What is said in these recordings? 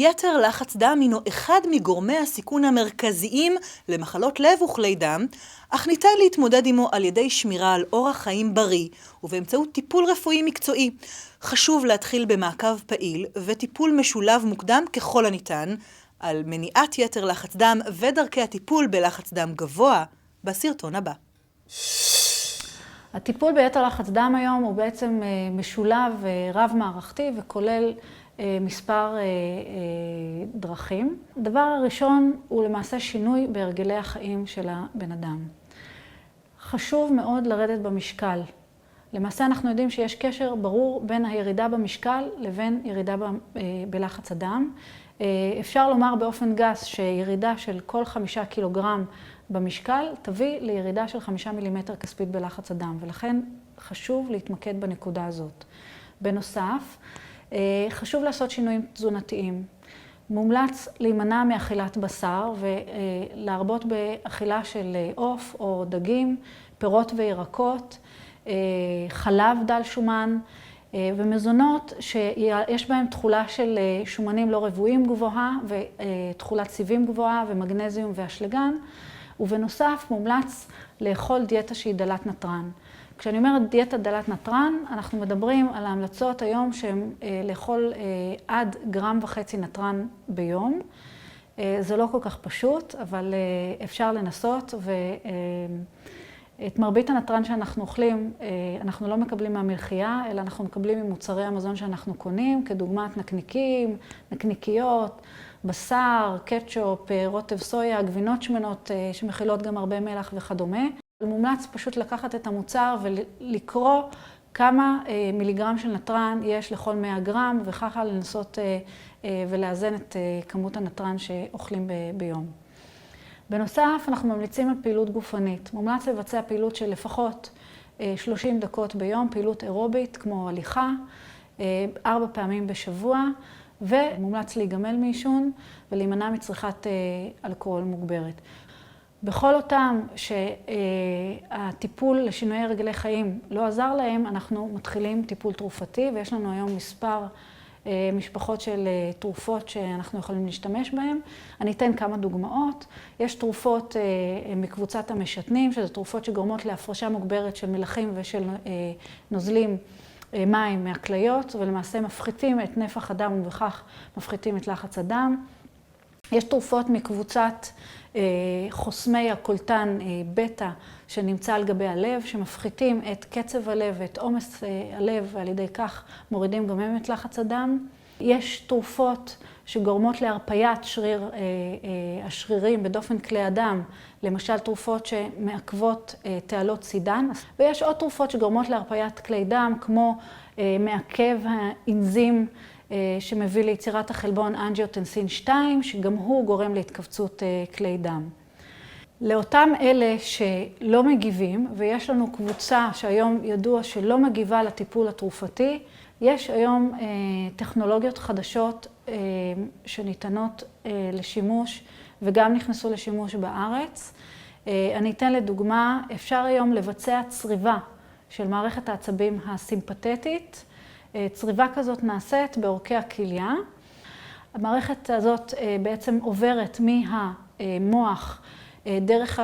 יתר לחץ דם הינו אחד מגורמי הסיכון המרכזיים למחלות לב וכלי דם, אך ניתן להתמודד עמו על ידי שמירה על אורח חיים בריא ובאמצעות טיפול רפואי מקצועי. חשוב להתחיל במעקב פעיל וטיפול משולב מוקדם ככל הניתן על מניעת יתר לחץ דם ודרכי הטיפול בלחץ דם גבוה בסרטון הבא. הטיפול ביתר לחץ דם היום הוא בעצם משולב רב מערכתי וכולל מספר דרכים. הדבר הראשון הוא למעשה שינוי בהרגלי החיים של הבן אדם. חשוב מאוד לרדת במשקל. למעשה אנחנו יודעים שיש קשר ברור בין הירידה במשקל לבין ירידה בלחץ הדם. אפשר לומר באופן גס שירידה של כל 5 קילוגרם במשקל תביא לירידה של 5 מילימטר כספית בלחץ הדם, ולכן חשוב להתמקד בנקודה הזאת. בנוסף, חשוב לעשות שינויים תזונתיים. מומלץ להימנע מאכילת בשר ולהרבות באכילה של עוף או דגים, פירות וירקות, חלב דל שומן ומזונות שיש בהם תכולה של שומנים לא רבועים גבוהה ותכולת סיבים גבוהה ומגנזיום ואשלגן. ובנוסף מומלץ לאכול דיאטה שהיא דלת נתרן. כשאני אומרת דיאטה דלת נתרן, אנחנו מדברים על ההמלצות היום שהן לאכול עד 1.5 גרם נתרן ביום. זה לא כל כך פשוט, אבל אפשר לנסות, ואת מרבית הנתרן שאנחנו אוכלים, אנחנו לא מקבלים מהמלחייה, אלא אנחנו מקבלים ממוצרי המזון שאנחנו קונים, כדוגמת נקניקים, נקניקיות, בשר, קטשופ, רוטב סויה, גבינות שמנות שמכילות גם הרבה מלח וכדומה. מומלץ פשוט לקחת את המוצר ולקרוא כמה מיליגרם של נתרן יש לכל 100 גרם, וככה לנסות ולאזן את כמות הנתרן שאוכלים ביום. בנוסף, אנחנו ממליצים על פעילות גופנית. מומלץ לבצע פעילות של לפחות 30 דקות ביום, פעילות אירובית כמו הליכה, 4 פעמים בשבוע, ומומלץ להיגמל מעישון ולהימנע מצריכת אלכוהול מוגברת. בכל אותם שהטיפול לשינויי הרגלי חיים לא עזר להם, אנחנו מתחילים טיפול תרופתי, ויש לנו היום מספר משפחות של תרופות שאנחנו יכולים להשתמש בהן. אני אתן כמה דוגמאות. יש תרופות מקבוצת המשתנים, שזה תרופות שגורמות להפרשה מוגברת של מלחים ושל נוזלים מים מהכליות, ולמעשה מפחיתים את נפח הדם ובכך מפחיתים את לחץ הדם. יש תרופות מקבוצת חוסמי הקולטן בטא שנמצא על גבי הלב, שמפחיתים את קצב הלב ואת עומס הלב, ועל ידי כך מורידים גם הם את לחץ הדם. יש תרופות שגורמות להרפיית השרירים בדופן כלי הדם, למשל תרופות שמעכבות תעלות סידן. ויש עוד תרופות שגורמות להרפיית כלי דם, כמו מעכב האנזים שמביא ליצירת החלבון אנג'יוטנסין 2, שגם הוא גורם להתכווצות כלי דם. לאותם אלה שלא מגיבים, ויש לנו קבוצה שהיום ידוע שלא מגיבה לטיפול התרופתי, יש היום טכנולוגיות חדשות שניתנות לשימוש וגם נכנסו לשימוש בארץ. אני אתן לדוגמה, אפשר היום לבצע צריבה של מערכת העצבים הסימפתטית. צריבה כזאת נעשית בעורקי הכליה. המערכת הזאת בעצם עוברת מהמוח דרך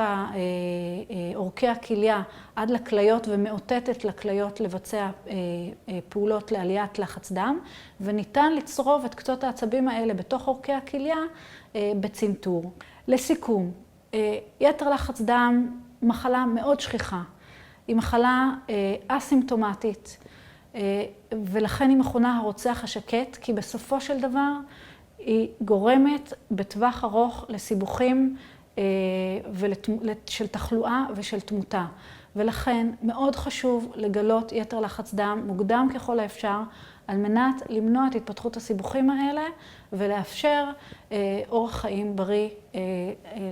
עורקי הכליה עד לכליות ומאותתת לכליות לבצע פעולות לעליית לחץ דם, וניתן לצרוב את קצות העצבים האלה בתוך עורקי הכליה בצנתור. לסיכום, יתר לחץ דם מחלה מאוד שכיחה. היא מחלה אסימפטומטית, ולכן היא מכונה הרוצח השקט, כי בסופו של דבר היא גורמת בטווח ארוך לסיבוכים של תחלואה ושל תמותה. ולכן מאוד חשוב לגלות יתר לחץ דם מוקדם ככל האפשר, על מנת למנוע את התפתחות הסיבוכים האלה ולאפשר אורח חיים בריא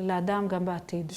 לאדם גם בעתיד.